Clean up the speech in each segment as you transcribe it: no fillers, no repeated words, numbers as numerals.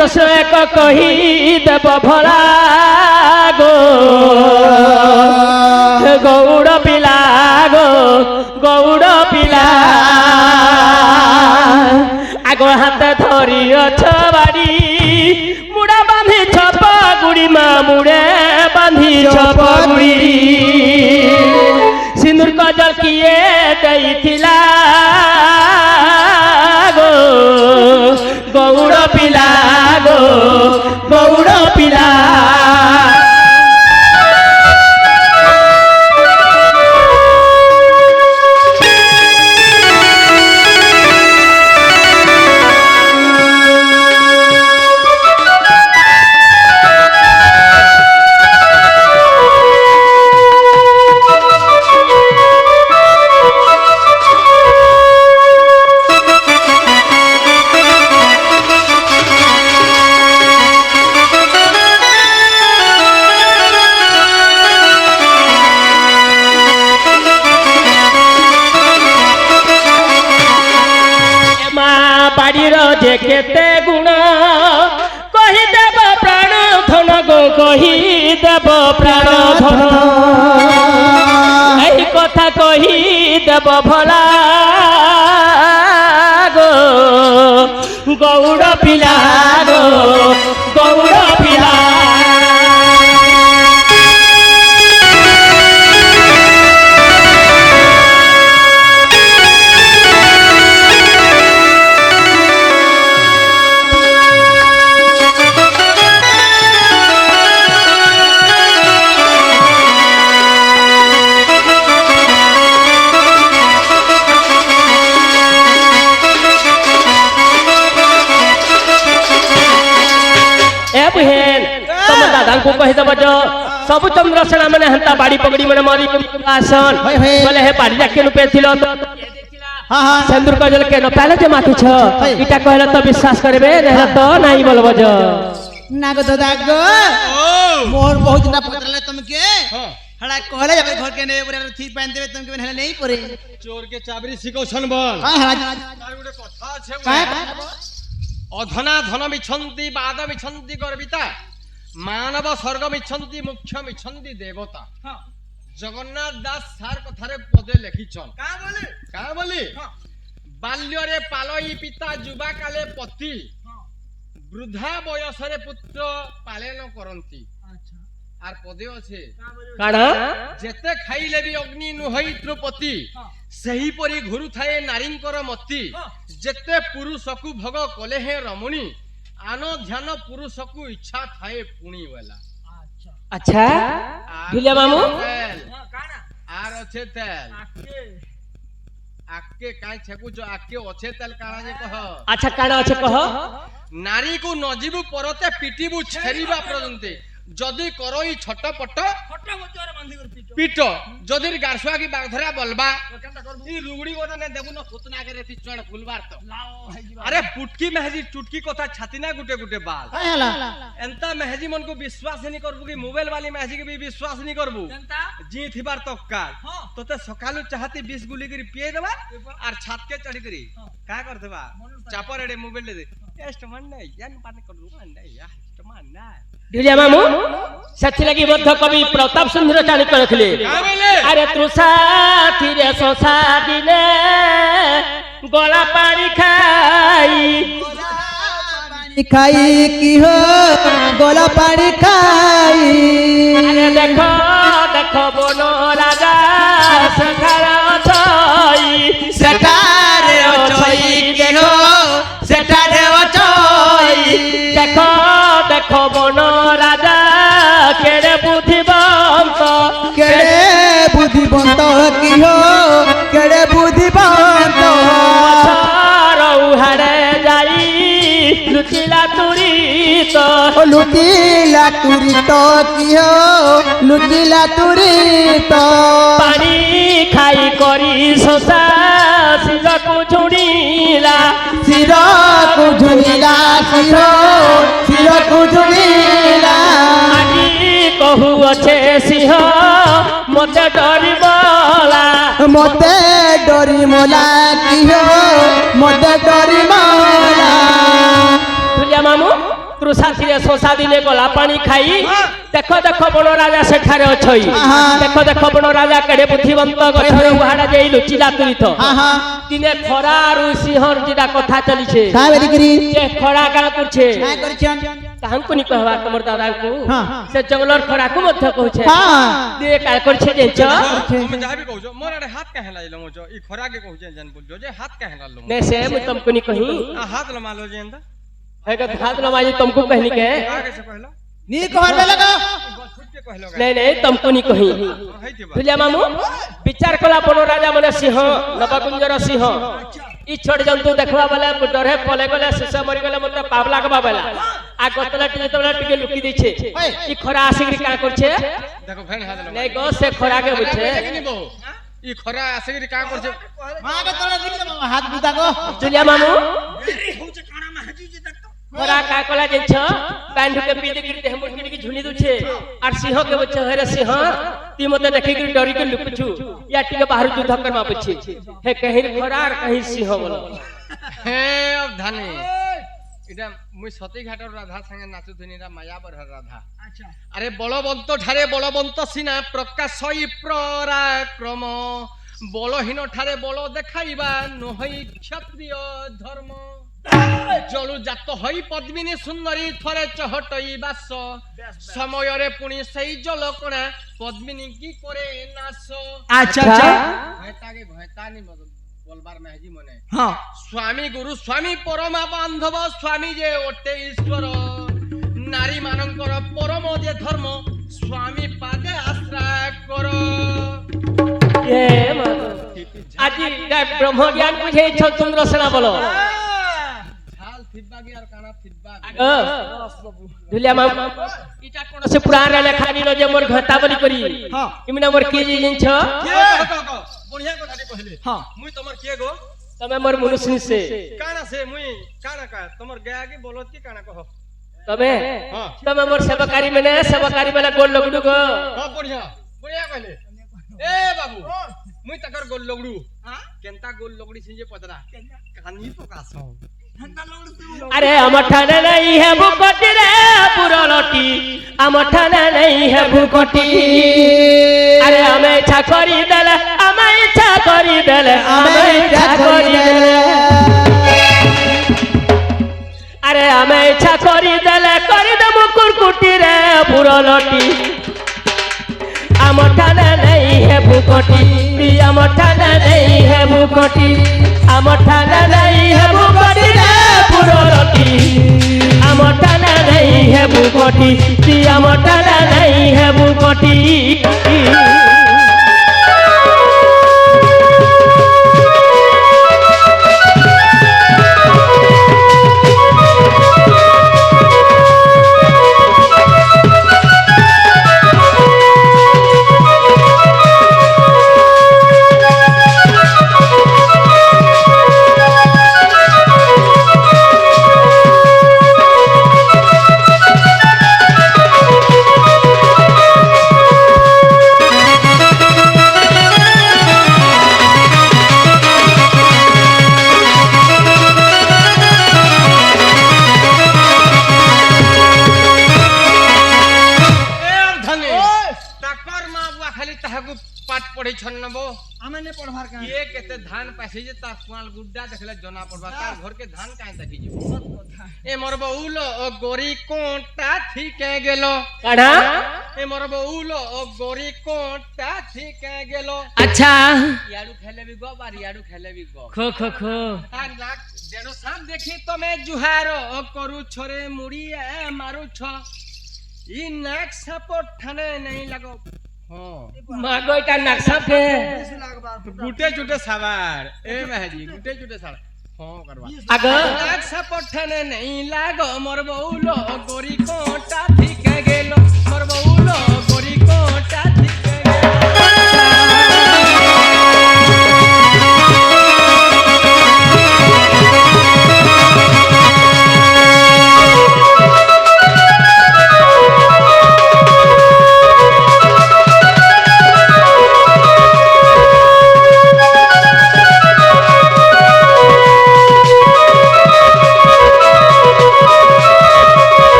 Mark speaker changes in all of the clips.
Speaker 1: प्रश्न एक कही देव भला गो गौड़ पिला गो गौड़ पिला आग हाथ धरी अछ बाड़ी मुड़ा बांधी छप गुड़ी माँ मुड़े बांधी छप गुड़ी सिंदूर कजल किए देइथिला गो गौड़ पिला गो गौड़ पिला जे केते गुण कहीदेव प्राण धन गो कहीदेव प्राण धन यही कथा कहीदेव भला गो गौड़ पिला गो गौड़ पिला को कहि दब जो सब चंद्रसेना माने हंता बाड़ी पगड़ी माने मारी आसन बोले हे बाड़ी जाके नु पेथिलो तो हां हां सिंदूर कजल के न पहले जे माथि छ इटा कहले तो विश्वास करबे नहीं तो नहीं बोलबो जो
Speaker 2: नागो दादा गो मोर बहुत ना पकड़ले तुमके हड़ा कहले जब घर के ने पूरा थी पहन देबे तुमके नहले नहीं परे
Speaker 3: चोर के चाबरी सिको छन बोल
Speaker 2: हां हां
Speaker 3: गुटे कथा छे अधना धन मिछंती बाद मिछंती गर्विता मानव स्वर्ग मिछंती मुख्य मिछंती देवता जगन्नाथ दास सार कथारे पदे लिखिछन का बोली बाल्य रे पालई पिता युवा काले पति वृद्धा बयस रे पुत्र पालन करंती आर पदे अछि
Speaker 1: काढा
Speaker 3: जेते खाइले भी अग्नि नुहई त्रुपति सही परी घुरु थाए नारींकर मति जेते पुरुषकु भोग कले हे रमणी आनो ध्यान पुरुषकु इच्छा थाए पुणी वाला
Speaker 1: अच्छा ढिलिया मामू
Speaker 3: आर अच्छे तेल आके काय छकु जो आके अच्छे तेल काना जे कह
Speaker 1: अच्छा काना अच्छे कह
Speaker 3: नारी को नजीबु परते पिटिबु छेरिबा पर्यंते जदि करई छटपट पीट जदि गारसुआ की बागधरा बलबा ई रुगड़ी गोदा ने देबु न सोतना के रेती चण फुलबार तो अरे पुटकी महजी चुटकी कथा छातीना गुटे गुटे बाल एंता महजी मन को विश्वास नहीं करबु कि मोबाइल वाली महजी के भी विश्वास नहीं करबु जी थिबार तो काल तोते सकालु चाहती 20 गुली करी पिए देबा और छात के चढ़ी करी का कर देबा चापर रे मोबाइल दे टेस्ट मन नहीं जान पानी कर मन नहीं या मान ना
Speaker 1: ढिलिया मामू सच्ची लगी बद्ध कवि प्रताप सुंदर चाणक्य रखले अरे तृषा थिरे सोसा दिने गोला पानी खाई
Speaker 2: की हो गोला पानी खाई
Speaker 1: अरे देखो देखो बोलो राजा सखारा छई
Speaker 2: सेटारे ओछई देखो सेटारे ओछई
Speaker 1: देखो देखो बोलो राजा केड़े बुद्धिवंत
Speaker 2: की हो केड़े बुद्धिवंत
Speaker 1: रौहाड़े जाई लुचिला तुरी तो
Speaker 2: की हो लुचिला तुरी तो
Speaker 1: पानी खाई करी सोसा सिर को झुड़ीला
Speaker 2: सिर को झुड़ीला सिर को झुड़ीला
Speaker 1: कहू अच्छे सिंह मते डरी मोला की हो मते डरी मोला ढुलिया मामू କୃଷାଥିରେ ଶୋଷା ଦିନେ ଗଲା ପାଣି ଖାଇ ଦେଖ ଦେଖ ବଣ ରାଜା ସେଠାରେ ଅଛଇ ଦେଖ ଦେଖ ବଣ ରାଜା କେଡେ ବୁଦ୍ଧିବନ୍ତ ଗଛରେ ଉହାଡା ଯାଇ ଲୁଚିଲା ତୁରିଥ ଦିନେ ଖରା ଆରୁ ସିଂହର ଯେଟା କଥା ଚଲିছে ଯେ ଖରା କାଣା କରୁଛେ କାହାଙ୍କୁ ନି କହିବା ତମର ଦାଦାଙ୍କୁ ସେ ଜଙ୍ଗଲର ଖରାକୁ ମଧ୍ୟ କହୁଛେ ଦିଏ କାଳ କରିଛେ ଯେଞ୍ଚ
Speaker 3: তুমি যাহা বি কହୁଛ মোর আড়ে হাত কাহে লাইলো মোচ ই খরাকে কହୁଛে জান বলছো যে হাত কাহে লালো
Speaker 1: নে ସେ ମୁଁ ତମକୁ ନି କହି
Speaker 3: হাত লমালো যে এন্দা
Speaker 1: ହେଗ ହାତ ଲମାଜି ତମକୁ कहनी के
Speaker 3: आगे से कहलो
Speaker 2: नी कहबे लगा
Speaker 3: छुट के कहलो
Speaker 1: नहीं नहीं तुमको नहीं कही तुझे मामू विचार कला बन राजा माने सिंह नवकुंजर सिंह ई छोड़ जंतु देखवा वाला डरे पले गले शिष्य मरि गले मते पावला कबा बेला आ गतला जेतबेला टिके लुकी दैछे ई खरा आसिकरी का करछे
Speaker 3: देखो फैन हाथ लगा
Speaker 1: नहीं गो से खरा के बुझे
Speaker 3: ई खरा आसिकरी का करछे
Speaker 2: मां के तोरा दिख हाथ बुता गो
Speaker 1: तुझे मामू खरा का कला जेछ पैंट के पीते गिरते हम मुर्गी की झुनी दुछे और सिंह के बच्चे हेरे सिंह ती मते देखि के डरी के लुकछु या टिके बाहर युद्ध करवा बच्चे हे कहीं खरा और कहीं सिंह बोलो
Speaker 3: हे अब धाने এটা মুই সতী ঘাটৰ রাধা সঙ্গে নাচু ধনিরা মায়াবর রাধা আচ্ছা আরে বলবন্ত ঠারে বলবন্ত সিনা প্রকাশই পরাক্রম বলহীন ঠারে বল দেখাইবা নহই ক্ষত্রিয় ধর্ম জলু জাত হই পদ্মিনী সুন্দরী থরে চহটই বাস সময়রে পুনি সেই জলকণা পদ্মিনী কি করে নাশ
Speaker 2: আচ্ছা আচ্ছা
Speaker 3: ভয়তাগে ভয়তানি বলবার মেহজি মনে
Speaker 2: হ্যাঁ
Speaker 3: স্বামী গুরু স্বামী পরমা বান্ধব স্বামী যে ওটে ঈশ্বর নারী মানঙ্কর পরম যে ধর্ম স্বামী পাদে আশ্রয় কর
Speaker 1: ये আজি ব্রহ্ম জ্ঞান বুঝে চন্দ্র সেনা বলো
Speaker 3: ঝাল থিবাগি আর কানা থিবাগি
Speaker 1: দুলিয়া মাম ইটা কোন সে পুরাণ রে লেখা নিল যে মোর ঘটা বলি করি ইমনা মোর কি জিনিস
Speaker 3: বঢ়িয়া কথাটি কहिले মুই তোমার কে গো
Speaker 1: તમે મોર મનુષ્ય છે
Speaker 3: કાણા છે મુઈ કાણા કા તમાર ગયા કે બોલો કે કાણા કહો
Speaker 1: તમે તમે મોર સેવકારી મને સેવકારી મને গোল লগડુ ગો
Speaker 3: હા બઢિયા બઢિયા કहिले એ બાબુ મુઈ તકર গোল লগડુ કેંતા গোল লগડી છે જે પતરા કાની પકાસો
Speaker 1: अरे अमठाना नहीं है भूकटी रे पुरलटी अमठाना नहीं है भूकटी अरे हमें इच्छा करी देले हमें इच्छा करी देले हमें इच्छा करी देले अरे हमें इच्छा करी देले करी दे मुकुरकुटी रे पुरलटी अमठाना नहीं है भूकटी अमठाना नहीं है भूकटी अमठाना नहीं है भूकटी रे पुरलटी अमठाना नहीं है भूकटी अमठाना नहीं है भूकटी
Speaker 3: पढ़े छन्नबो
Speaker 2: हमें ने पढ़वार का
Speaker 3: ये केते धान पैसे जे ता कुआल गुड्डा देखले जना पड़बा तार घर के धान काहे देखि जे ए मोर बउल ओ गोरी कोंटा ठीके गेलो
Speaker 1: काढा
Speaker 3: ए मोर बउल ओ गोरी कोंटा ठीके गेलो
Speaker 1: अच्छा
Speaker 3: याडू खेले भी गो बार याडू खेले भी गो
Speaker 1: खो खो खो
Speaker 3: आ नाक जेनो साम देखि तमे जुहारो ओ करू छोरे मुड़ी ए मारू छ ई नाक सपोर्ट थाने नहीं लगो
Speaker 1: मागो इटा नक्शा पे
Speaker 3: गुटे चुटे सवार ए महजी गुटे चुटे सवार हां करवा
Speaker 1: आगो
Speaker 3: नक्शा पठने नहीं लागो मोर बउलो गोरी कोटा ठीक गेलो मोर बउलो गोरी कोटा ठीक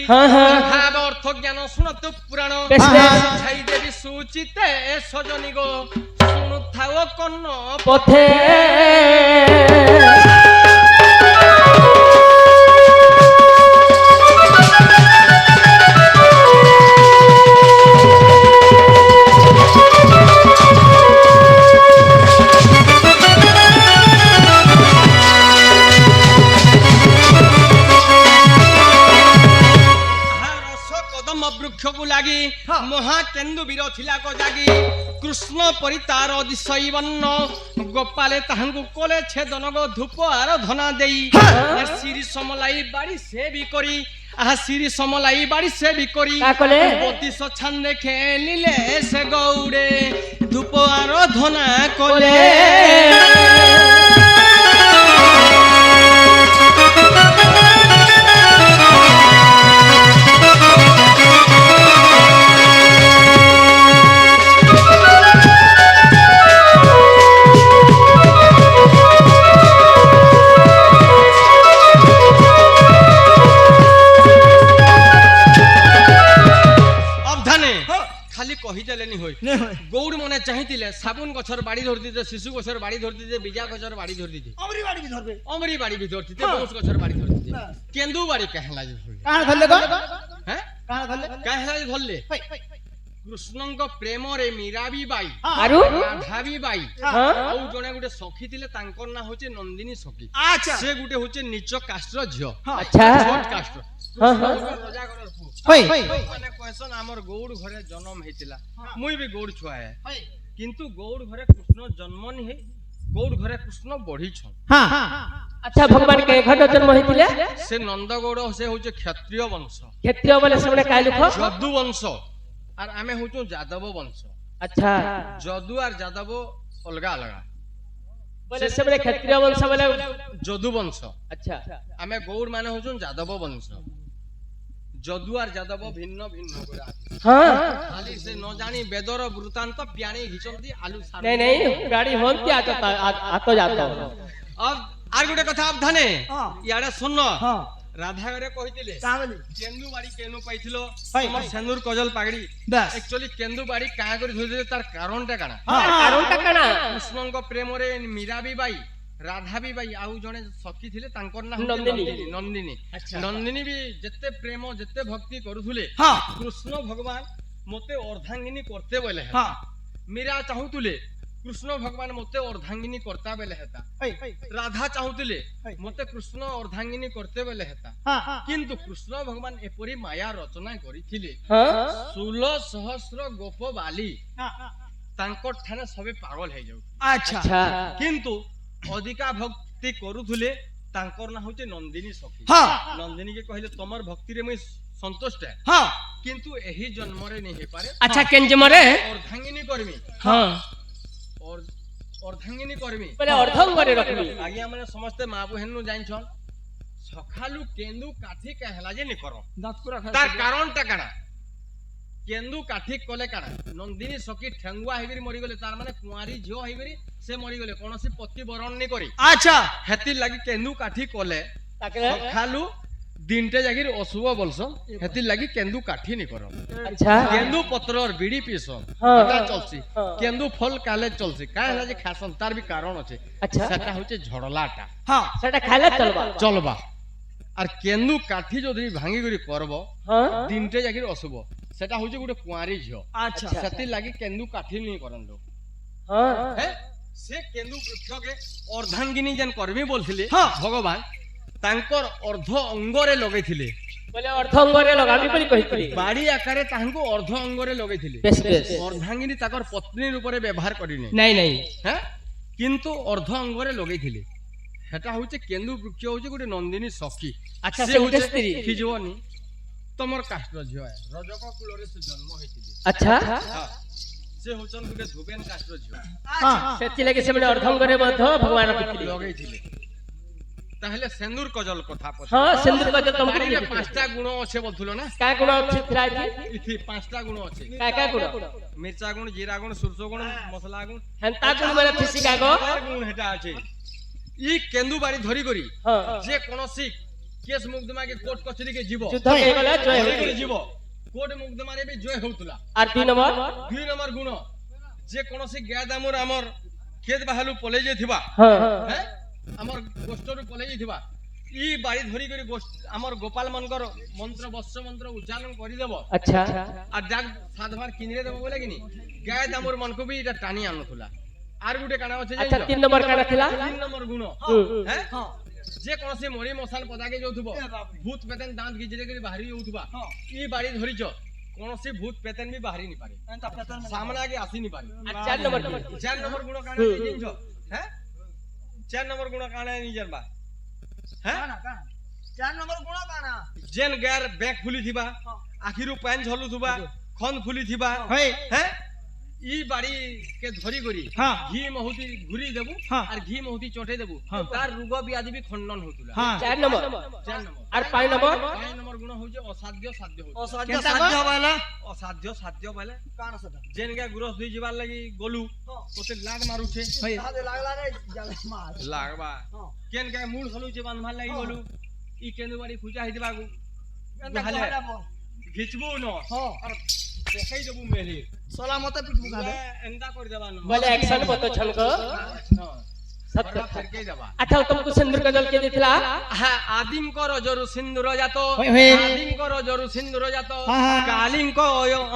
Speaker 1: হ্যাঁ, হ্যাঁ।
Speaker 3: ভাব অর্থ জ্ঞান শুণতু পুরাণ
Speaker 1: বেশ, বেশ।
Speaker 3: ছাই দেবী সুচিতে সজনী গো শুণুথাও কর্ণ
Speaker 1: পথে
Speaker 3: ବୃକ୍ଷକୁ ଲାଗି ମହାକେନ୍ଦୁ ବୀର ଥିଲା ଗଜାଗି କୃଷ୍ଣ ପରି ତାର ଦିଶୈବନ୍ନ ଗୋପାଳେ ତାହାଙ୍କୁ କଲେ ଛେଦନ ଗୋ ଧୂପ ଆରାଧନା ଦେଇ ଶିରି ସମଲାଇ ବାଡ଼ି ସେ ବି କରି ଶିରି ସମଲାଇ ବାଡ଼ି ସେ ବି କରି
Speaker 1: କା କଲେ?
Speaker 3: ବତିଶ ଛାନ୍ଦେ ଖେଳିଲେ ସେ ଗୌଡ଼େ ଧୂପ ଆରାଧନା କଲେ কহিদেলেনি হই গৌড় মনে চাহিলে সাবুন গছর বাড়ি ধরতে শিশু গছর বাড়ি ধরতে বিজা গছর বাড়ি ধরতে অমরি বাড়ি ভি ধরতে বংশ গছর বাড়ি ধরতে কেন্দু বাড়ি কাহলা যে ধরলে
Speaker 2: কাহা ধরলে গো
Speaker 3: হ্যাঁ
Speaker 2: কাহা ধরলে
Speaker 3: কাহলা যে ধরলে কৃষ্ণଙ୍କ প্রেমরে মীরাবি বাই
Speaker 1: আরু
Speaker 3: রাধাবি বাই
Speaker 1: হ্যাঁ
Speaker 3: ଆଉ ଜଣେ ଗୋଟେ ସଖୀ ଥିଲେ ତାଙ୍କର ନାଁ ହଉଛି ନନ୍ଦିନୀ ସଖୀ
Speaker 2: আচ্ছা
Speaker 3: ସେ ଗୋଟେ ହଉଛି ନିଚ କାଷ୍ଟର ଝିଅ
Speaker 1: আচ্ছা
Speaker 3: ଛୋଟ କାଷ୍ଟର
Speaker 1: হ্যাঁ হ্যাঁ
Speaker 3: ରଜା ଘରର ପୁଅ
Speaker 2: হই
Speaker 3: ମାନେ କହିସନ୍ ଆମର ଗୌଡ଼ ଘରେ ଜନ୍ମ ହେଇଥିଲା ମୁଇଁ ବି ଗୌଡ଼ ଛୁଆ ହେ କିନ୍ତୁ ଗୌଡ଼ ଘରେ କୃଷ୍ଣ ଜନ୍ମ ନି ହେ ଗୌଡ଼ ଘରେ କୃଷ୍ଣ ବଢିଛନ୍
Speaker 2: হ্যাঁ
Speaker 1: আচ্ছা ভগবান কে ঘট জন্ম হইতিলে
Speaker 3: ସେ ନନ୍ଦଗୌଡ଼ ସେ ହଉଛି କ୍ଷତ୍ରିୟ ବଂଶ
Speaker 1: ক্ষেত্রীয় বলে সেমনে কাই লুক
Speaker 3: যদু বংশ আর ଆମେ ହଉଛୁ ଯାଦବ ବଂଶ
Speaker 1: আচ্ছা
Speaker 3: যদু আর যাদব ଅଲଗା ଅଲଗା
Speaker 1: বলে সেমনে ক্ষেত্রীয় বংশ বলে
Speaker 3: যদু বংশ
Speaker 1: আচ্ছা
Speaker 3: ଆମେ ଗୌଡ଼ ମାନେ ହଉଛୁ ଯାଦବ ବଂଶ যদু আর যাদব ভিন্ন ভিন্ন গুড়া
Speaker 1: হ্যাঁ
Speaker 3: খালি সে ন জানি বেদর বৃত্তান্ত পিয়ানি ঘিচন্তি আলু সার
Speaker 1: नहीं नहीं गाड़ी होती आतो जातो
Speaker 3: अब আর গোটে কথা আবধানে
Speaker 2: হ্যাঁ।
Speaker 3: ইয়াড়ে শুন
Speaker 2: হ্যাঁ
Speaker 3: রাধা ঘরে কইতিলে
Speaker 2: কা বলি
Speaker 3: কেন্দু বাড়ি কেনু পাইছিল
Speaker 2: হয়,
Speaker 3: তোমার
Speaker 2: হয়।
Speaker 3: সেন্দুর কজল পাগড়ি
Speaker 2: বাস
Speaker 3: একচুয়ালি কেন্দু বাড়ি কাঁ করে ধরিলে তার কারণটা কানা
Speaker 1: কারণটা কানা
Speaker 3: কৃষ্ণଙ୍କ প্রেমরে মীরাবি বাই রাধাবি বাই আউ জনে সখী থিলে তাঙ্কর না
Speaker 1: নন্দিনী।
Speaker 3: নন্দিনী
Speaker 1: আচ্ছা।
Speaker 3: নন্দিনী বি যেতে প্রেম যেতে ভক্তি করুথুলে
Speaker 2: হ্যাঁ
Speaker 3: কৃষ্ণ ভগবান মতে অর্ধাঙ্গিনী করতে বলে
Speaker 2: হ্যাঁ
Speaker 3: মীরা চাহুতুলে কৃষ্ণ ভগবান মতে অর্ধাঙ্গিনী করতা বেলে হেতা
Speaker 2: হই
Speaker 3: রাধা চাহুতুলে
Speaker 2: হয়।
Speaker 3: মতে কৃষ্ণ অর্ধাঙ্গিনী করতে বেলে হেতা
Speaker 2: হ্যাঁ
Speaker 3: কিন্তু কৃষ্ণ ভগবান এপরি মায়া রচনা করিଥିଲେ
Speaker 1: হ্যাঁ
Speaker 3: 16 সহস্র গোপ বালি
Speaker 2: হ্যাঁ
Speaker 3: তাঙ্কর ঠানে সবে পাগল হয়ে যাও
Speaker 2: আচ্ছা
Speaker 1: আচ্ছা
Speaker 3: কিন্তু অধিকা ভক্তি করুথুলে তাঙ্কর না হচ্ছে নন্দিনী সখী
Speaker 2: হ্যাঁ
Speaker 3: নন্দিনী কে কহিলে তোমার ভক্তিরে মুই সন্তুষ্ট হ্যাঁ
Speaker 2: হ্যাঁ
Speaker 3: কিন্তু এই জন্মরে নেই হে পারে
Speaker 1: আচ্ছা কেনজে মরে
Speaker 3: অর্ধাঙ্গিনী কর্মী
Speaker 1: হ্যাঁ
Speaker 3: অর্ধাঙ্গিনী কর্মী
Speaker 1: বলে অর্ধঙ্গরে রাখবি
Speaker 3: আগে আমরা সমস্তে মা বুহেনু জানছন সখালু কেন্দু কাঠি কাহলা যে নি কর
Speaker 2: দাঁতপুরা
Speaker 3: তার কারণটা কানা কেন্দু কাঠি কলে কানা নন্দিনী সখী ঠেঙ্গুয়া হইগরি মরি গলে তার মানে কুঁয়ারি ঝিও হইগরি সে মরি গলে কোনসি পতি বরণ নি করি
Speaker 2: আচ্ছা
Speaker 3: হেতি লাগি কেন্দু কাঠি কলে
Speaker 1: তাকে
Speaker 3: সখালু দিনটে জাগির অশুভ বলছ হেতি লাগি কেন্দু কাঠি নি কর
Speaker 1: আচ্ছা
Speaker 3: কেন্দু পত্রর বিড়ি পিস
Speaker 1: হ্যাঁ।
Speaker 3: এটা চলছি
Speaker 1: হ্যাঁ।
Speaker 3: কেন্দু ফল কালে চলছি কায় হলা যে খাসন তার বি কারণ আছে
Speaker 1: আচ্ছা।
Speaker 3: সেটা হচ্ছে ঝড়লাটা
Speaker 2: হ্যাঁ
Speaker 1: সেটা খাইলে চলবা
Speaker 3: চলবা আর কেন্দু কাঠি যদি ভাঙি করে করব
Speaker 1: হ্যাঁ
Speaker 3: দিনটে জাগির অশুভ সেটা হচ্ছে গোটে কুঁয়ারি ঝিও
Speaker 2: আচ্ছা
Speaker 3: সেতি লাগি কেন্দু কাঠি নি করন্দু
Speaker 1: হ্যাঁ
Speaker 3: হ্যাঁ সে কেন্দু বৃক্ষকে অর্ধাঙ্গিনী যেন কর্মী বলছিলে
Speaker 2: হ্যাঁ।
Speaker 3: ভগবান তাঙ্কর অর্ধ অঙ্গরে লগাইছিলে
Speaker 1: বলে অর্ধঙ্গরে লগাবি বলি কইতলি
Speaker 3: বাড়ি আকারে তাহাଙ୍କୁ অর্ধ অঙ্গরে লগাইଥିଲେ
Speaker 1: বেশ বেশ
Speaker 3: অর্ধাঙ্গিনী তাকর পত্নীর উপরে ব্যবহার করিনি
Speaker 1: নাই নাই
Speaker 3: হ্যাঁ কিন্তু অর্ধ অঙ্গরে লগাইଥିଲେ সেটা হচ্ছে কেন্দু বৃক্ষ হচ্ছে গোটে নন্দিনী সখী
Speaker 1: আচ্ছা,
Speaker 3: সে
Speaker 1: সে
Speaker 3: হচ্ছে
Speaker 1: গোটে স্ত্রী।
Speaker 3: কি জীবনী তোমার কাষ্টর ঝিও রজক কুলরে সে জন্ম হয়েছিল
Speaker 1: আচ্ছা
Speaker 3: হ্যাঁ সে হচ্ছেন গোটে ধুবেন কাষ্টর ঝিও
Speaker 2: হ্যাঁ
Speaker 1: সেতি লাগি সেমনে অর্ধঙ্গরে মধ্য ভগবান রাখিতলি
Speaker 3: লগাইছিলে তাহলে সেন্দুর কজল কথা
Speaker 1: হ্যাঁ সিন্দুর কজল তোমাকে
Speaker 3: বাড়িরে
Speaker 1: লিখিতলি।
Speaker 3: 5টা গুণ আছে বলছিল না
Speaker 1: কা গুণ আছে ত্রাজি
Speaker 3: ইথি 5টা গুণ আছে
Speaker 1: কা গুণ
Speaker 3: মির্চা গুণ জিরা গুণ সরষ গুণ মশলা গুণ
Speaker 1: হেনতা গুণ মানে ফিসিকা গো
Speaker 3: গুণ হেটা আছে ই কেন্দু বাড়ি ধরি করি
Speaker 1: হ্যাঁ
Speaker 3: যে কোনসি केस मुकदमा के कोर्ट कचहरी के जीव
Speaker 1: যুদ্ধ কে গলা জয়
Speaker 3: के
Speaker 1: হইছে।
Speaker 3: जीव कोर्ट मुकदमा रे भी जय होतला
Speaker 1: আর 2 নম্বর
Speaker 3: 2 नंबर गुण जे कोनोसी गाय दामर हमर खेत बाहलु पले जेथिबा
Speaker 1: হ্যাঁ
Speaker 3: हैं हमर गोष्ठरु पले जेथिबा ई बाड़ी धरी करी हमर गोपाल मनकर मंत्र वस्त्र मंत्र उच्चारण करि देबो
Speaker 1: আচ্ছা
Speaker 3: आ जाग सात बार किनरे देबो बोले किनी गाय दामर मन को भी इटा टानी आनुथुला आर गुटे काना আছে
Speaker 1: আচ্ছা
Speaker 3: जाइलो
Speaker 1: 3 নম্বর কানা ଥିଲା
Speaker 3: 3 नंबर गुण
Speaker 1: হুম।
Speaker 3: हैं जे कोनोसी मरी मशाल पदाके जाउथबो भूत पेतन दांत गिजरे करी बाहरी जाउथबा ई बाड़ी धरिचो कोनोसी भूत पेतन भी बाहरी नहीं पारे सामने आगे आसी नहीं पारे
Speaker 1: আর 4 নম্বর কি?
Speaker 3: 4 नंबर गुण काना जिंजो हैं 4 नंबर गुण काना नहीं जानबा हैं
Speaker 2: 4 नंबर गुण काना
Speaker 3: जेन गैर बैक फुली थिबा आखिरु पैन झलु थिबा खन फुली थिबा
Speaker 2: होय
Speaker 3: हैं ई बाड़ी के धरी करी
Speaker 2: हां
Speaker 3: घी महुती घुरी देबू
Speaker 2: हाँ।
Speaker 3: और घी महुती चोटे देबू तार रोग ब्याधि भी खंडन होतुला
Speaker 2: हां
Speaker 1: 4 নম্বর
Speaker 3: 4 नंबर
Speaker 1: আর 5 নম্বর
Speaker 3: 5 नंबर गुण होजे असाध्य साध्य होतु
Speaker 2: असाध्य साध्य वाला
Speaker 3: असाध्य साध्य वाले
Speaker 2: काना सदा
Speaker 3: जेन के गुरस दुई जीवार लगी गोलू ओते लाग मारुछे
Speaker 2: होय लागला रे जाले मार
Speaker 3: लागबा केन के मूल हलु जे बांधमार लगी गोलू ई केंदु बाड़ी खुजा हिदबा गु हाले घिचबू न
Speaker 2: हां
Speaker 3: और पकई देबू मेली
Speaker 2: सलामत पिटबू गाबे
Speaker 3: एंदा कर देबा न
Speaker 1: বলে অ্যাকশন কত ছলক সত্য
Speaker 3: ফেরকে দেবা
Speaker 1: আচ্ছা তুমি সিন্দুর গজল কে দিছিলা
Speaker 3: হ্যাঁ আদিম কর জরু সিন্দুর জাত
Speaker 2: হই হই।
Speaker 3: আদিম কর জরু সিন্দুর জাত
Speaker 2: হ্যাঁ, হ্যাঁ।
Speaker 3: কালিঙ্ক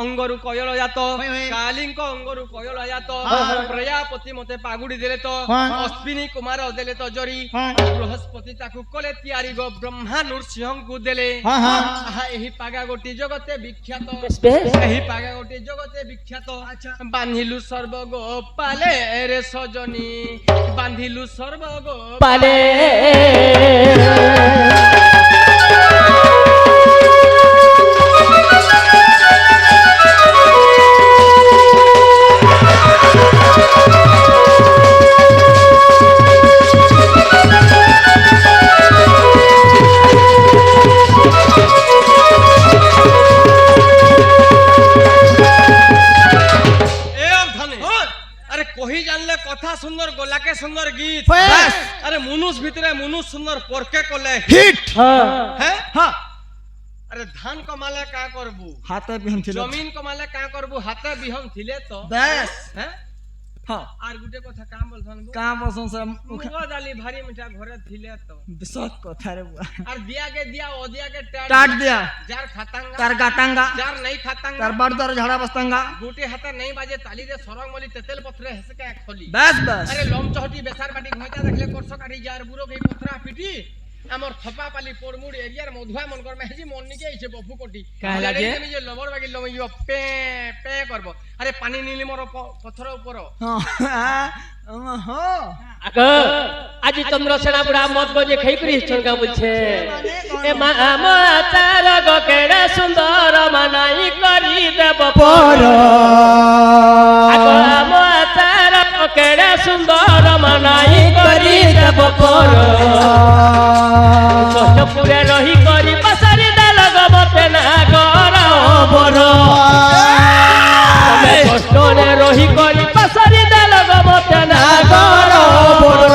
Speaker 3: অঙ্গরু কয়ল জাত
Speaker 2: হই হই।
Speaker 3: কালিঙ্ক অঙ্গরু কয়ল জাত
Speaker 2: হ্যাঁ, হ্যাঁ।
Speaker 3: প্রজাপতি মতে পাগুড়ি দেলে তো
Speaker 2: হ্যাঁ।
Speaker 3: অশ্বিনী কুমার দেলে তো জরি
Speaker 2: হ্যাঁ।
Speaker 3: বৃহস্পতি তাকু কলে তিয়ারি গো ব্রহ্মা নৃসিংহଙ୍କୁ দেলে
Speaker 2: হ্যাঁ, হ্যাঁ।
Speaker 3: আহা ଏହି পাগা গোটি জগতে বিখ্যাত
Speaker 1: বেশ
Speaker 3: ଏହି পাগা গোটি জগতে বিখ্যাত বান্ধিলু সর্বগোপালে রে সজনী বান্ধিলু সর্বগোপালে
Speaker 1: পালে
Speaker 3: अरे कोही जानले कथा सुंदर गोलाके सुंदर गीत
Speaker 2: बस।
Speaker 3: अरे मुनुष भितरे मुनुष सुंदर परके कले
Speaker 2: हिट
Speaker 1: হ্যাঁ
Speaker 3: हैं
Speaker 2: हां
Speaker 3: अरे धान कमाले का करबू
Speaker 2: हाथे बिहन थिलो
Speaker 3: जमीन कमाले का करबू हाथे बिहन थिले तो
Speaker 2: बस
Speaker 3: हैं
Speaker 2: हां
Speaker 3: आर गुटे कथा काम बोलथन
Speaker 2: का बसन से
Speaker 3: मुगा डाली भारी मीठा घरे थिले तो
Speaker 2: बिसत कथा रे बुआ
Speaker 3: और दिया के दिया ओदिया के
Speaker 2: टाट दिया
Speaker 3: जार खातांगा
Speaker 2: तार गाटांगा
Speaker 3: जार नहीं खातांगा
Speaker 2: तार बाड़ तार झाड़ा बसतांगा
Speaker 3: गुटे हाथे नहीं बाजे ताली रे सरंग मली तेतेल पथरे हेसके खोली
Speaker 2: बस बस
Speaker 3: अरे लम चहटी बेसार बाटी घोइता देखले कोरस काटी जार बुरो के पथरा पिटी हमर थपा पाली पोरमुड एरियार मधुआ मनकर मेहजी मन निके आइছে बफु कोटी
Speaker 1: काहे लागे?
Speaker 3: मी जे लबर बागी लम यो पे पे करबो अरे पानी नीली मोर पथर ऊपर
Speaker 2: हां हां
Speaker 1: আগ আজি চন্দ্রসেনা বুড়া মদ গজে খাই করি ছলকা বলছে এ মা তার গো কেড়ে সুন্দর মানাই করি দেব পর আগ তার গো কেড়ে সুন্দর মানাই করি দেব পর কষ্টপুরে রহি করি পাসারি দেল গবতে না গর বর তবে কষ্টরে রহি করি পাসারি দেল গবতে না গর বর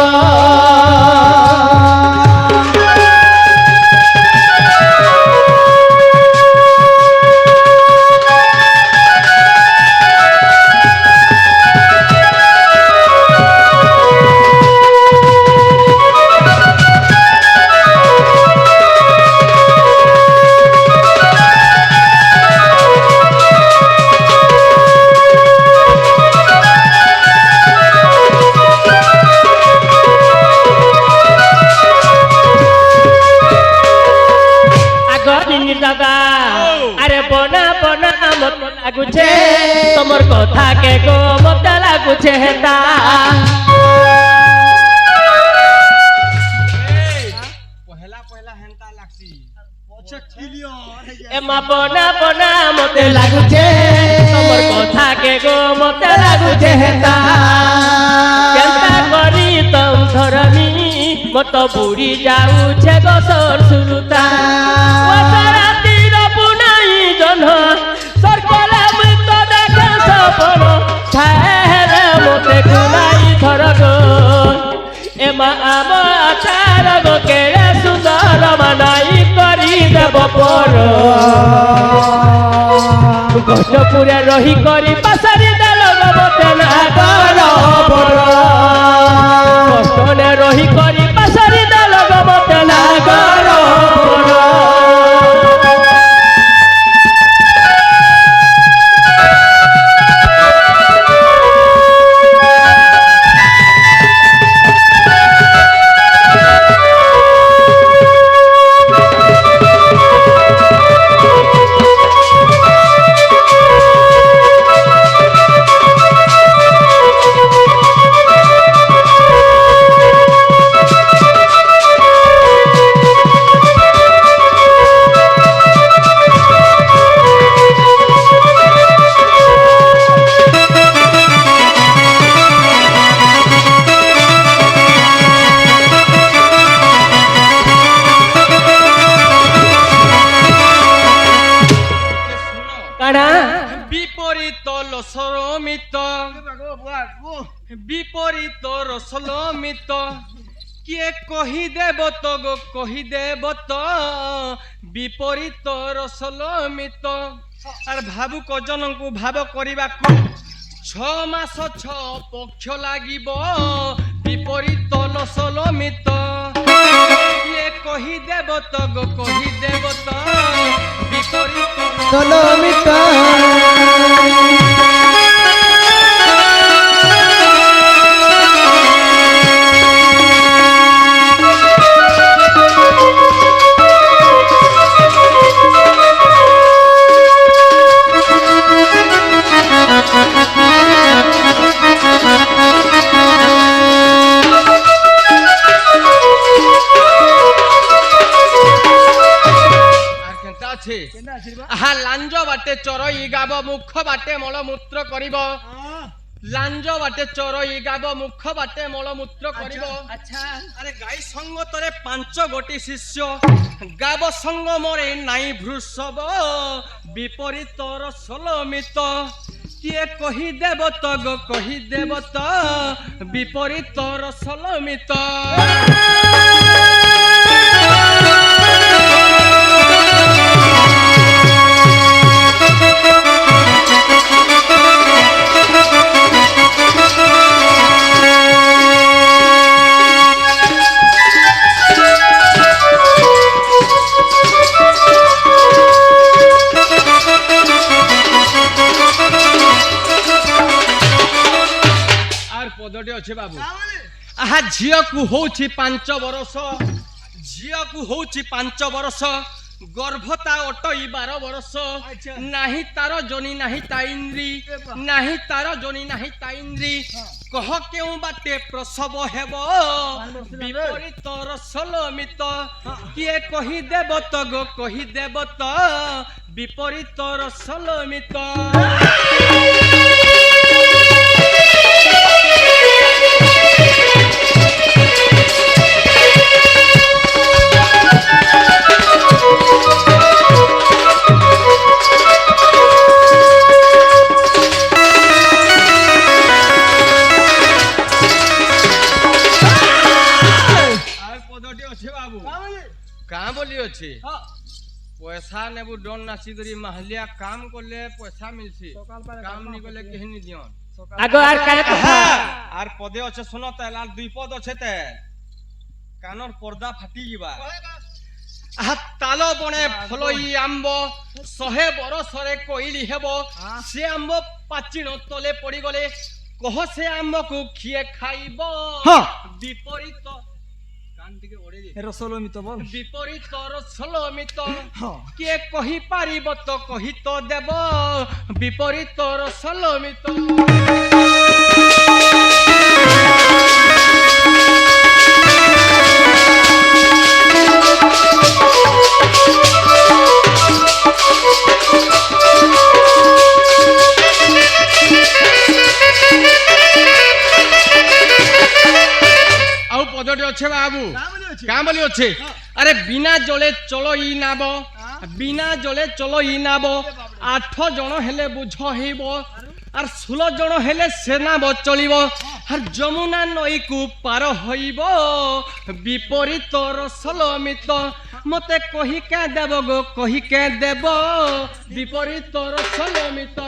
Speaker 1: দাদা আরে বনা বনা মত লাগুছে তোমার কথা কে গো মত লাগুছে হেতা
Speaker 3: पहला पहला हेंता लागसी
Speaker 2: अच्छा क्लियर
Speaker 1: এ মা বনা বনা মত লাগুছে তোমার কথা কে গো মত লাগুছে হেতা কেনতা করি তম ধরমি মত বুড়ি যাউছে গসর সুরুতা রাতির বুনাই জন্য সরকলা মৃত দেখে সপন ছায়েরে মতে গুনাই ধর গো এ মা আমার গো কেড়ে সুন্দর মানাই যাব পর গজপুরে রহি করি পাশারি দেল মতে নাগর পর কষ্টনে রহি করি পাশারি দেল মতে নাগর পর
Speaker 3: বিপরীত লসরমিত বিপরীত রসলমিত কিয়ে কহিদেব তো গো কহিদেব তো বিপরীত রসলমিত আর ভাবুক জনଙ୍କୁ ভাব କରିବାକୁ 6 মাস 6 পক্ষ লাগিব বিপরীত লসলমিত কিয়ে কহিদেব তো গো কহিদেব তো বিপরীত
Speaker 2: সলমিত
Speaker 3: আহা লাঞ্জ বাটে চরই গাব মুখ বাটে মলমূত্র করিব লাঞ্জ বাটে চরই গাব মুখ বাটে মলমূত্র করিব আচ্ছা আরে গাই সঙ্গ তরে 5 গোটি শিষ্য গাব সঙ্গ মরে নাই ভৃষব বিপরীত রসলমিত কিয়ে কহি দেব তো গো কহি দেব তো বিপরীত রসলমিত পদটি আছে বাবু আহা ঝিয়কু হଉଛି 5 বরষ ঝিয়কু হଉଛି 5 বরষ গর্ভতা অটই 12 বরষ নাহি তার জনি নাহি তাইন্দ্রি নাহি তার জনি নাহি তাইন্দ্রি কহ কেউ বাটে প্রসব হেব বিপরীত রসলমিত কিয়ে কহি দেব তো গো কহি দেব তো বিপরীত রসলমিত কাম বলি আছে পয়সা নেবু ডন নাচি ধরি মাহলিয়া কাম করলে পয়সা মিলছি কাম নি করলে কেহনি দিয়ন
Speaker 1: আগো আর কানে কথা
Speaker 3: আর পদে আছে শুনো তাহলে আর 2 পদ আছে তে কানর পর্দা ফাটি ଯିବା আহা তাল বনে ফলই আম্ব 100 বরসরে কইলি হেব সে আম্ব পাচিন তলে পড়ি গলে কহ সে আম্বকু খিয়ে খাইব বিপরীত
Speaker 2: রসলমিত বল
Speaker 3: বিপরীত রসলমিত কে কহি পারিব তো কহি তো দেব বিপরীত রসলমিত আউ পদটি আছে বাবু কাম বলি আছে আরে বিনা জলে চলো ই নাব বিনা জলে চলো ই নাব 8 জন হেলে বুঝ হইব আর 16 জন হেলে সেনাব চলিব আর যমুনা নইকু পার হইব বিপরীতর সলমিত মতে কহিকে দেব গো কহিকে দেব বিপরীতর সলমিত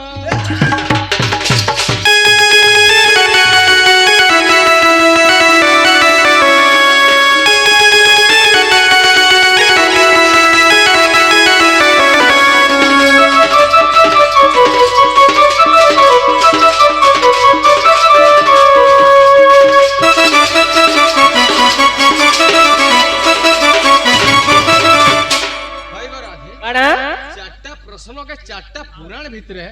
Speaker 3: চারটা প্রশ্নকে চারটা পুরাণ ভিতরে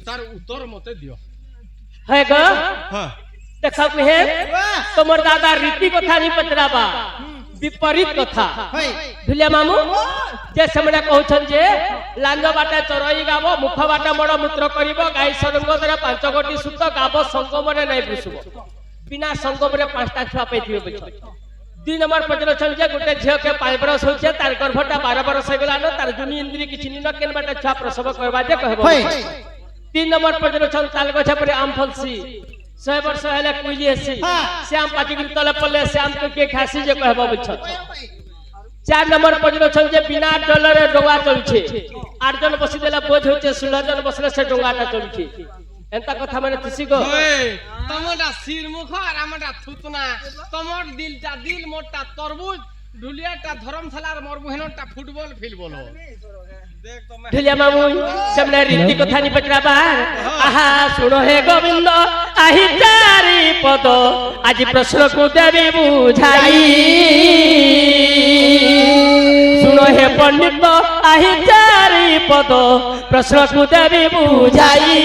Speaker 3: তার উত্তর মতে দিও
Speaker 1: है गो
Speaker 3: হ্যাঁ
Speaker 1: देखा हे तोमर दादा रीति कथा नहीं पचराबा विपरीत कथा ढुलिया मामू जे समय कहउछन जे लांग बाटे चरई गाबो मुख बाटे मड मूत्र करिवो गाई सरंग द्वारा 5 गोटी सुत गाबो संगमरे नै बुसुबो बिना संगमरे 5टा छुआ पैथिबे बुझ 2 नंबर पचर छन जे गुटे झियो के 5 बरस होचे तार गर्भटा 12 बरस हो गेलानो तार जुनी इंद्री किछि निन केन बाटे छुआ प्रसव करबा जे कहबो 3 नंबर पचर छन ताल गछ पर आम फलसी 100 वर्ष हेले कुइली हसी श्याम पाटी गिर तले पले श्याम के खासी जे कहबो बुझ 4 नंबर पचर छन जे बिना डलरे डोंगा चलछे 8 जन बसी देला बोझ होचे 16 जन बसले से डोंगाटा चलछे एंता कथा माने तिसी गो
Speaker 3: तमडा सिर मुख আর আমডা থুতনা তমর দিলটা দিল মোটা তরমুজ ঢুলিয়াটা ধর্মশালার মরমুহেনটা ফুটবল ফিল্ড বলো দেখ তুমি
Speaker 1: ढुलिया मामू सबने रीति कथा नि पचराबा आहा सुनो हे गोविंद आही चारि पद आज प्रश्न को देवी बुझाई सुनो हे पंडित आही चारि पद प्रश्न को देवी बुझाई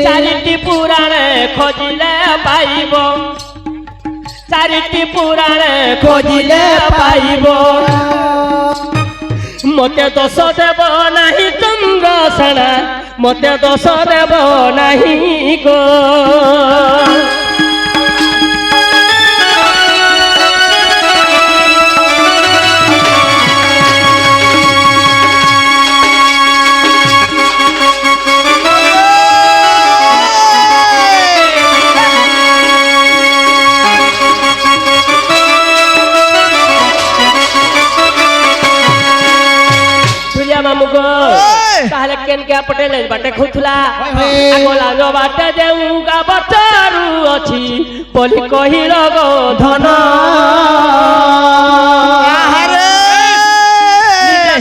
Speaker 1: चारिटी पुराण खोजिले पाइबो चारिटी पुराण खोजिले पाइबो मते दोष देव नहीं चंद्रसेना मते दोष देव नहीं गो मामू गो ताहले केन के पटेल बाटे खुथला आगोला जो बाटे देउगा बचारू अछि बोली कहिल गो धन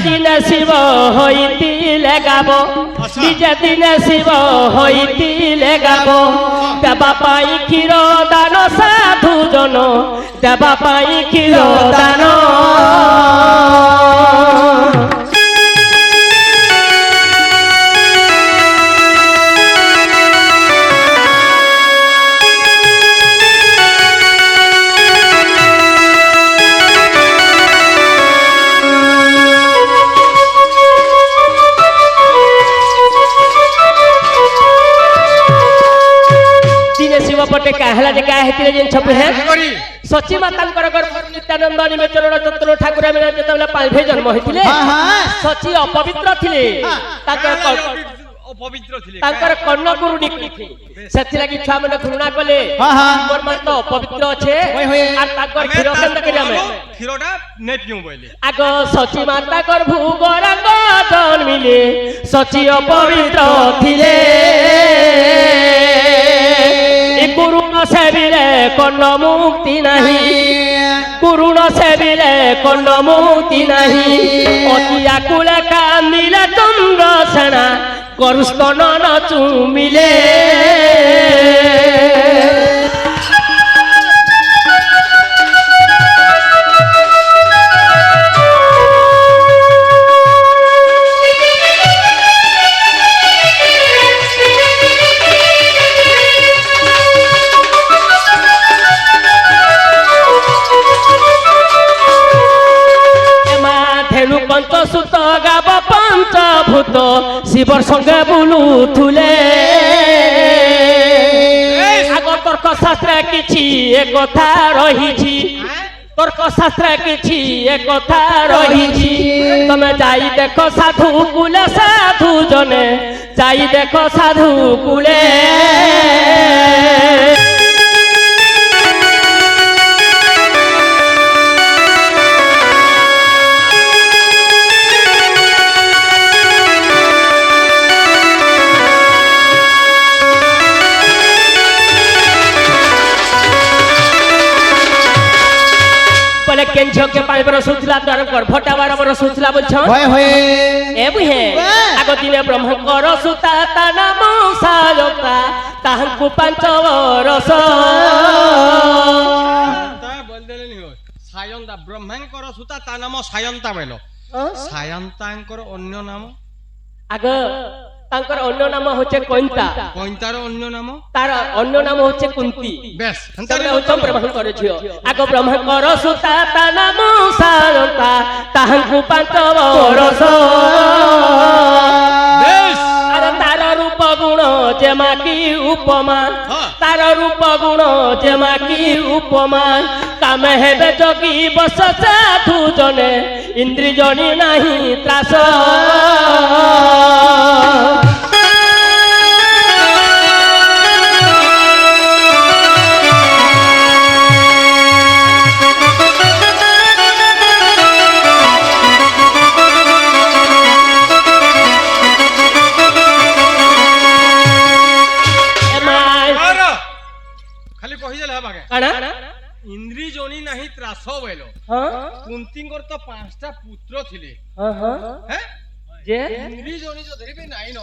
Speaker 1: दिन शिव होइति लगाबो निज दिन शिव होइति लगाबो देबा पाई क्षीर दान साधु जन देबा पाई क्षीर दान पटे कहला जे का हेतिले जेन छप है सची माता नित्यानंद निमेचरण चतुर ठाकुर में जेतबेला 5 जन्म होइतिले सची अपवित्र थिले ताकर कर्ण गुरुडी सेथि लागि छुआ माने घृणा कले मोर मन तो अपवित्र छे आ ताकर खीर केंद करिया में
Speaker 3: खीरटा नै पिउ बोले
Speaker 1: आगो सची माता कर भूगरंग जन्मिले सची अपवित्र थिले गुरुण सेविले कर्ण मुक्ति नहीं गुरुण सेविले कर्ण मुक्ति नहीं अति आकुल कांदिले चंद्रसेना करुस्तन न चुमिले पंचसुत गाब पंचभूत शिवर संगे बुलुथुले आग तर्क शास्त्र किछि एक कथा रहिछि तर्क शास्त्र किछि एक कथा रहिछि तमे जाई देखो साधु कुले साधु जने जाई देखो साधु कुले কেন ঝকে পানি বরসুতলা তার গর্ভটা 12 বরসুতলা বলছ
Speaker 2: হয় হয়
Speaker 1: এ বুহে আগ দিনে ব্রহ্মঙ্কর সুতা তা নাম সায়ন্তা তাহাঙ্কু 5 বরস
Speaker 3: তা বলদেলেনি হয় সায়ন্তা ব্রহ্মাঙ্কর সুতা তা নাম সায়ন্তা বইল সায়ন্তাঙ্কর অন্য নাম
Speaker 1: আগ তাঙ্কর অন্য নাম হচ্ছে কইন্তা
Speaker 3: কইন্তার অন্য নাম
Speaker 1: তার অন্য নাম হচ্ছে কুন্তি
Speaker 3: বেশ
Speaker 1: তাহলে হচ্ছে ব্রহ্মঙ্কর ঝিও আগ ব্রহ্মঙ্কর সুতা তা নাম সায়ন্তা তাহাঙ্কু 5 বরস
Speaker 3: বেশ
Speaker 1: আরে তার রূপ গুণ যেমা কি উপমা তার রূপ গুণ যেমা কি উপমা কামে হেবে যোগী বস সাধু জনে ইন্দ্রি জনি নাহি ত্রাস
Speaker 3: খালি কহিদেলে হবাকে
Speaker 1: কাଣା
Speaker 3: ইন্দ্রি জনি নাহি ত্রাস বইল
Speaker 1: হ্যাঁ
Speaker 3: কুন্তিঙ্কর তো 5টা পুত্র ছিলে
Speaker 1: হ্যাঁ
Speaker 3: হ্যাঁ
Speaker 1: যে
Speaker 3: ইন্দ্রি জনি যে ধরিবে নাই ন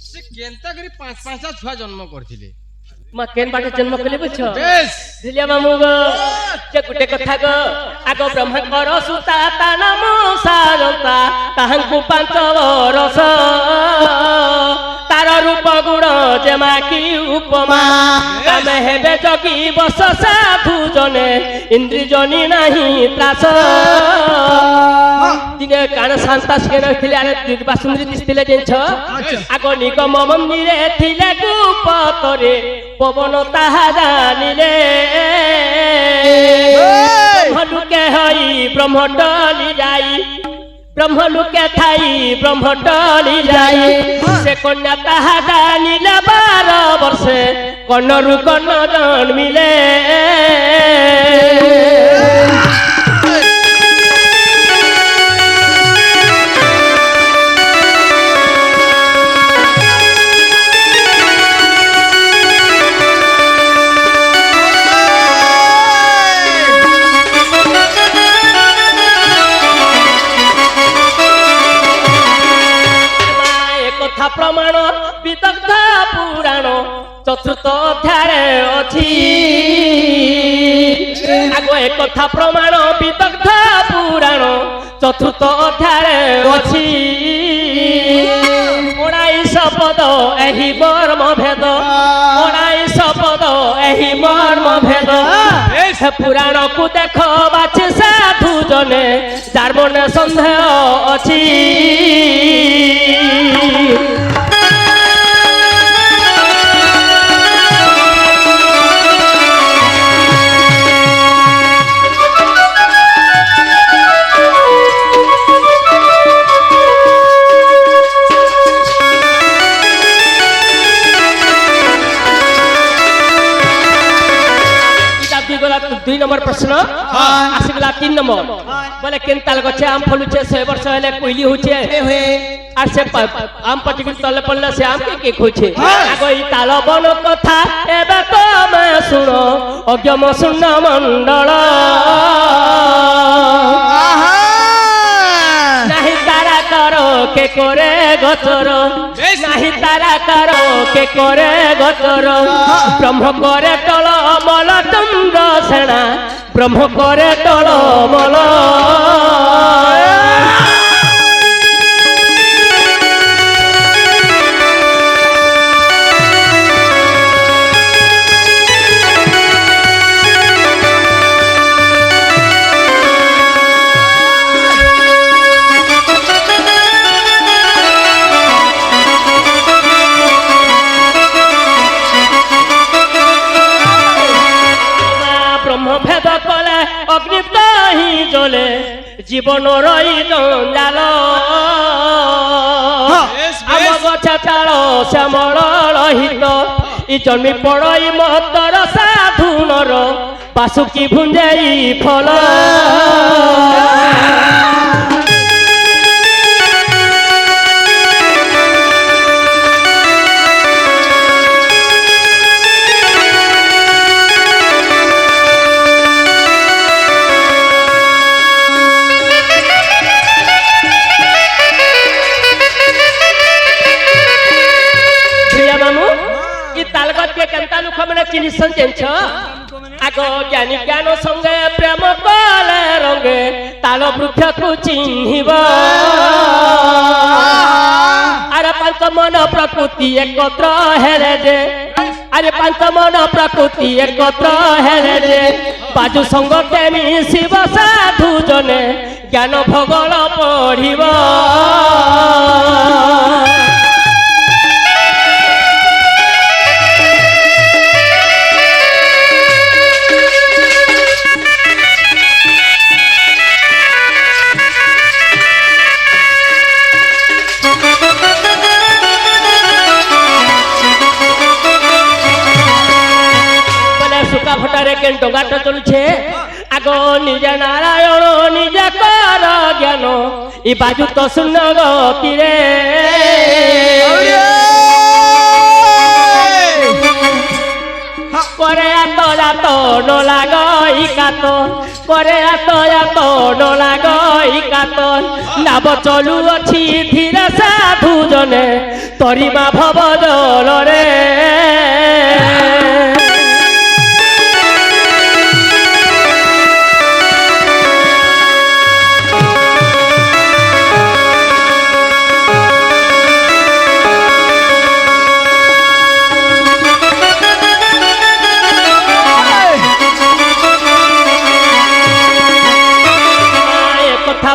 Speaker 3: সে কেনতা করে 5টা ছুয়া জন্ম করছিলে
Speaker 1: মা কেন বাটে জন্ম কলি বুঝছ
Speaker 3: বেশ
Speaker 1: দিলিয়া মামু গো যে গুটে কথা গো আগ ব্রহ্মঙ্কর সুতা তা নাম সারন্তা তাহাঙ্কু 5 বরস তার রূপ গুণ যেমা কি উপমা কামে হেবে যোগী বস সাধু জনে ইন্দ্রি জনি নাহি ত্রাস দিনে কাণ শান্তাস কেন ଥିଲେ আরে বাসুন্দ্রী দিছিলে জিনিস আগ নিগম মন্দিরে ଥିଲେ গুপতরে পবন তাহা জানিলে ব্রহ্মলোকে হই ব্রহ্মটলি যাই ব্রহ্মলোকে থাই ব্রহ্মটলি যাই সে কন্যা তাহা জানিলে 12 বর্ষে কর্ণরু কর্ণ জন্মিলে কথা প্রমাণ বিদগ্ধ পুরাণ চতুর্থ অধ্যায়ে অছি আগ এ কথা প্রমাণ বিদগ্ধ পুরাণ চতুর্থ অধ্যায়ে অছি 19 পদ এহি মর্ম ভেদ 19 পদ এহি মর্ম ভেদ পুরাণকু দেখ বাছে সাধু জনে যার মনে সন্দেহ অছি দুই নম্বর প্রশ্ন আসিগলা 3 নম্বর বলে কেন তাল গছে আম ফলুছে 100 বর্ষ হলে কইলি হচ্ছে আর সে আম পচিকি তলে পড়লে সে আম কে খুঁজছে আগ এই তাল বন কথা এবে তুমি শুনো অজ্ঞম শূন্য মন্ডল নাহি তারা করো কে করে গোচর নাহি তারা করো কে করে গোচর ব্রহ্ম করে টল মল চন্দ্র সেনা ব্রহ্ম করে টল মল ব্রহ্মভেদ কলে অগ্নিত হি জ্বলে জীবন রই জঞ্জাল আম গছে চাল শ্যামল রহিত ই জন্মি পড়ই মহতর সাধু নর পাশুকি ভুঞ্জেই ফল মুখ মানে চিনিছন জানছ আগ জ্ঞানী জ্ঞান সঙ্গে প্রেম কলে রঙ্গে তাল বৃক্ষকু চিহ্নিব আরে পাঁচ মন প্রকৃতি একত্র হেলে যে আরে পাঁচ মন প্রকৃতি একত্র হেলে যে বাজু সঙ্গতে মিশিব সাধু জনে জ্ঞান ভূগোল পড়িব কেন ডোগাটা চলছে আগ নিজে নারায়ণ নিজে কর জ্ঞান ই বাজু তো শূন্য গতিরে করে আত যাত নলাগ ই কাত করে আত যাত নলাগ ই কাত নাব চলু অছি ধীরে সাধু জনে তরিমা ভব জলরে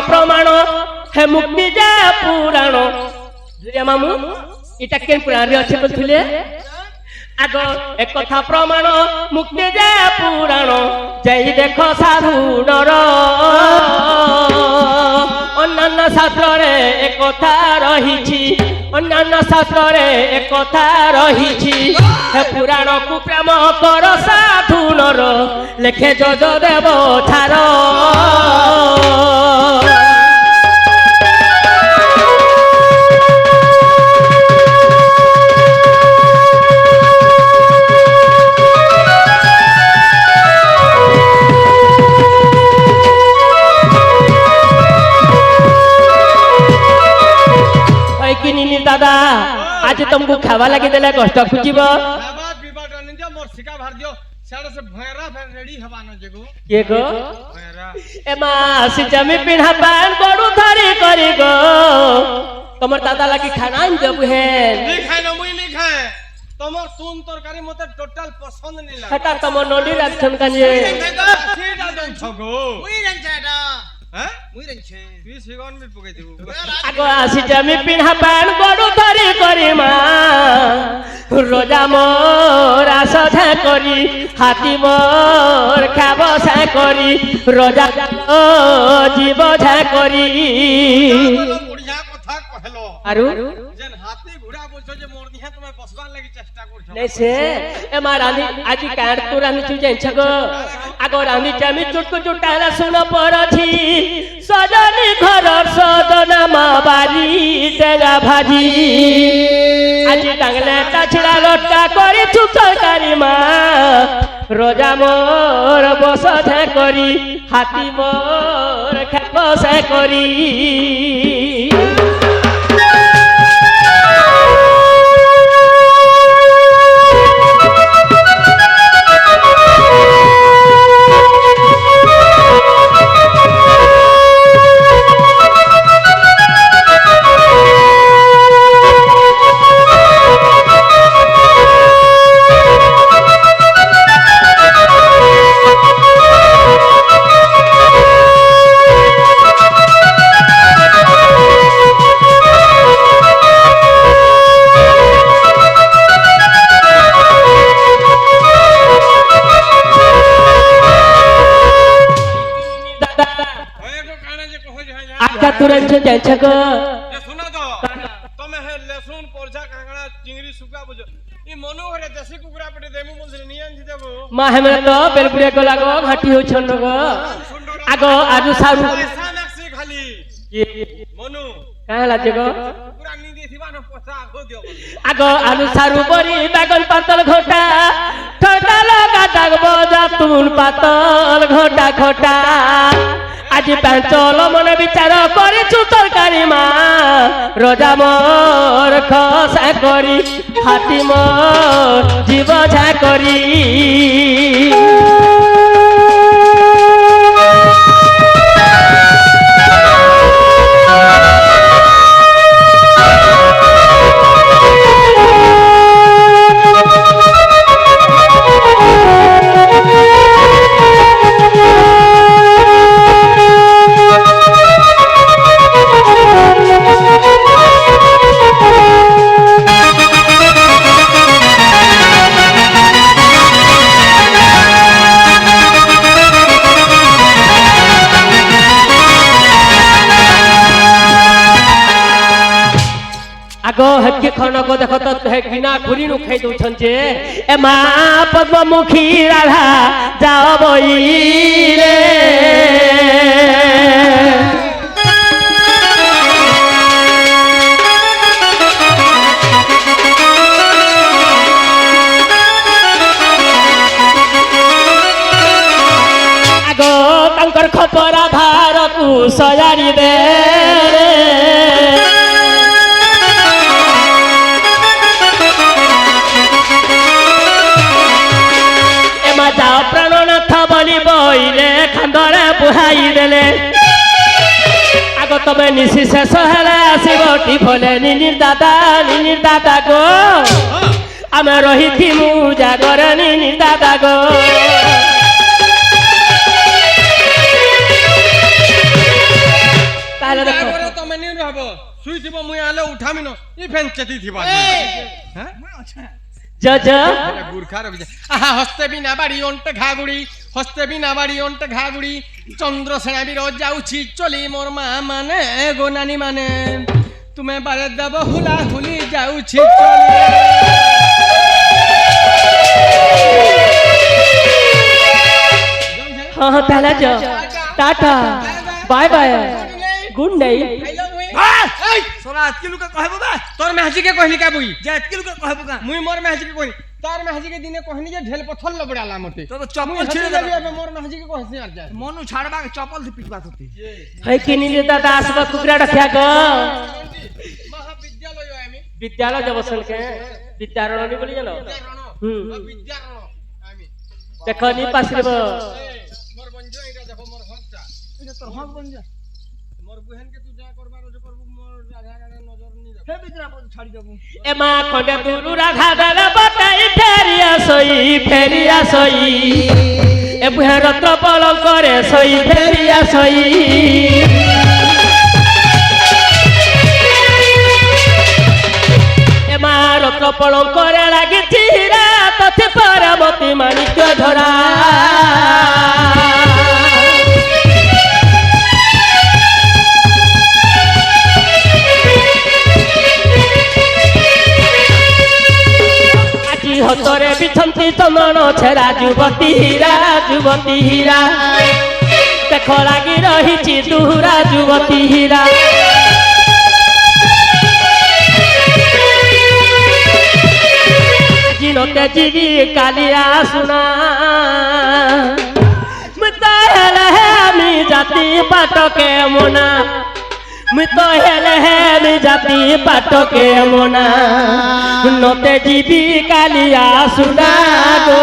Speaker 1: প্রমাণ হে মুক্তি যা পুরাণ মামু এটা কেন পুরাণে আছে বলছিলে আগ এক কথা প্রমাণ মুক্তি যা পুরাণ যাই দেখো সাধু নর অন্যান্য শাস্ত্রে একথা রহিছি অন্যান্য শাস্ত্রে একথা রহিছি হে পুরাণকু প্রেম কর সাধু নর লেখে যজ দেব ছাড় দাদা আজ তুমକୁ খাওয়া লাগি দেলে কষ্ট খুঁজিব মোর শিকা ভার দিও সেটা সে ভয়রা রেডি হবা ন জেগো কে গো ভয়রা এ মা সিজামি পিঢ়া পান গড়ু ধরি করি গো তোমার দাদা লাগি খানা দেব হে নি খাই ন মুই নি খাই তোমার তুন তরকারি মতে টোটাল পছন্দ নি লাগে এটা তোমার নডি রাখছন কানে সেটা দেন ছগো মুই রাখছা এটা হ্যাঁ মুই রাখছে তুই সিগন মি পকাই দেব আগো আসি জামি পিঢ়া পান গড়ু ধরি করি মা রোজা মোর আশা করি হাতি মোর খাব সা করি রোজা জীব ঝা করি বড়িয়া কথা কহলো আরু যেন হাতি ঘোড়া বলছো যে মোর নিহা তুমি বসবান লাগি চেষ্টা করছো নেছে এ মা রানী আজি কার তো রানী চু জানছ গো আগো রানী জামি চুটকু চুটালা শুন পরছি সজনি ঘরর সদনা মা বাড়ি তেরা ভাজি আজি টাংলে তাছড়া লটকা করি চুপ তরকারি মা রোজা মোর বসা করি হাতি মোর খেপসা করি तुरंत जायचं ग
Speaker 3: सुना तो तमे हे लहसुन पोरझा कांगड़ा चिंगरी सुका बुझो ई मनु हरे देसी कुकुरा पेटे देमु मुझे नियन थी देबो
Speaker 1: मा हमरा तो बेलपुरिया को लागो घाटी हो छन ग आगो आजु सारु
Speaker 3: पैसा नक्सी खाली मनु
Speaker 1: काहे लाजे ग
Speaker 3: कुकुरा नी देथिबा न पैसा आगो दियो
Speaker 1: आगो आलू सारु बरी बागन पातल घोटा ठोटा लगा दाग बजा तुन पातल घोटा घोटा আজি পাঞ্চল মনে বিচার করিছু তরকারি মা রজা মোর খসা করি হাতি মোর জীব ঝা করি আগো হেকে খনক দেখ তো হে বিনা ঘুরি নু খাই দউছন যে এ মা পদ্মমুখী রাধা যাও বই রে আগো তাঙ্কর খপরা ধারকু সজারি দে প্রাণনাথ বলি বইলে খান্দরে বুহাই দেলে আগ তবে নিশি শেষ হেলে আসিব টিফলে নিনির দাদা গো আমি রহিথিমু জাগরে নিনির দাদা গো তাহলে দেখো
Speaker 3: তুমি নি রহব শুইথিব মুই আলে উঠামিন ই ফেন চেতি থিবা হ্যাঁ
Speaker 1: জজ
Speaker 3: গুরখার আহা হস্তে বিনা বাড়ি অন্টে ঘাগুড়ি হস্তে বিনা বাড়ি অন্টে ঘাগুড়ি চন্দ্রসেনা বীর যাউছি চলি মোর মা মানে গো নানি মানে তুমি বারে দেব হুলা হুলি যাউছি চলি
Speaker 1: हाँ हाँ पहला जा tata bye bye good night
Speaker 2: সোনা আজকে লুকা কহবো বা
Speaker 3: তোর মেহজি কে কইলি কা বুই
Speaker 2: যে আজকে লুকা কহবো কা
Speaker 3: মুই মোর মেহজি কে কইনি তোর মেহজি কে দিনে কইনি যে ঢেল পথল লবড়ালা মতে
Speaker 2: তো চপ্পল ছিড়ে
Speaker 3: যাবি
Speaker 2: দেবে
Speaker 3: মোর মেহজি কে কইছি আর যা
Speaker 2: মনু ছাড়বা চপ্পল দি পিটবা তোতে
Speaker 1: है किनी रे दादा आसबा कुकरा रखिया गो
Speaker 3: মহাবিদ্যালয় আমি
Speaker 1: विद्यालय जब सन के विद्यारण नहीं बोली जानो
Speaker 3: বিদ্যারণ আমি
Speaker 1: देखो नी पासरिब
Speaker 3: মোর বঞ্জ এটা দেখো মোর হকটা
Speaker 2: এটা তোর হক বন যা
Speaker 3: মোর বুহেন কে তুই যা করবার আছে করব মোর রাধা রাধা নজর নি
Speaker 2: হে বিদ্রা ছাড়ি যাবো
Speaker 1: ए मां खंडे गुरु राधा दला बताई फेरिया सोई ए बुहा रत्न पलंग करे सोई फेरिया सोई ए मां रत्न पलंग करे लागी चिरा तथे परमती माणिक्य धरा हतरे बिछंती चंदन छेरा जुवती हीरा देख लगी रही दुहरा जुवती हीरा जिनते जीवी कालिया सुना मी जाति पाटके मोना तो हेले हेली जाति पाटके मोना नते जीवी कालिया सुना गो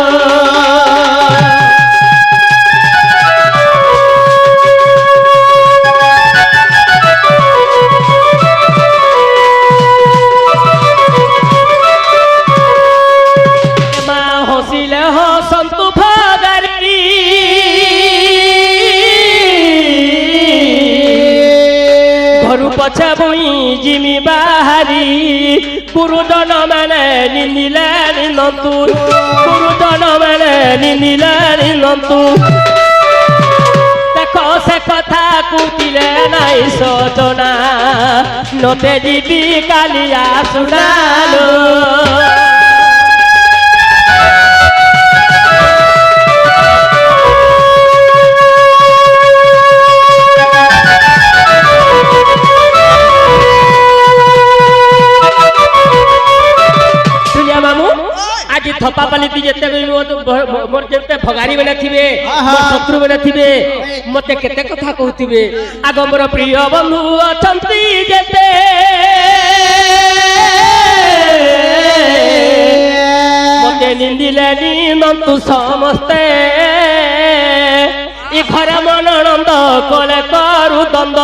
Speaker 1: हसिले हो संतु भगारी घरु पछे बुई जिमी बाहारी गुरुजन मैंने निंदिले निंदतु गुरुजन मैंने निंदिले निंदतु देखो से कथा कुटिले नाई सजना नते जीवी कालिया सुनालो आज आज थपा पालिती जेते भी मोर जेते भगारी बने थिबे मोर शत्रु बने थिबे मते केते कथा कहथिबे आग मोर प्रिय बंधु अछंती जेते मते निंदिले निंदन्तु समस्ते ई घर मन नंद कोले करू दंद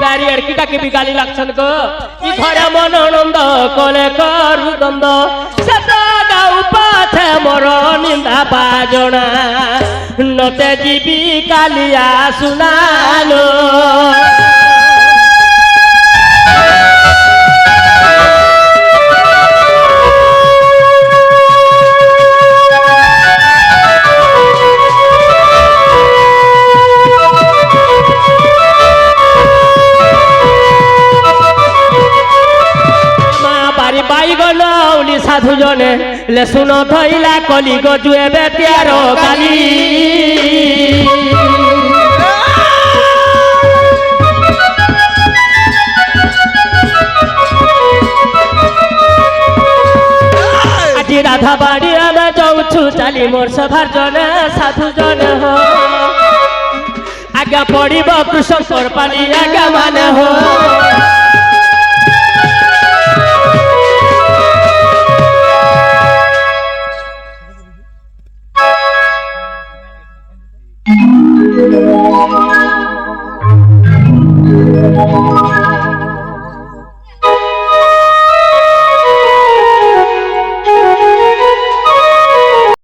Speaker 1: बैरियर की टाके भी गाली लक्षण को ई घर मन नंद कोले करू दंद सदा गाउ पाछे मोर निंदा बाजणा नते जीवी कालिया सुनालो साधु जने ले सुनो थैला कली गजुए बेटियार गाली आज राधा बाड़ी आमे जाऊछु चाली मोर सभार जने साधु जने हो आज्ञा पड़िब कृष्ण पाली आज्ञा माने हो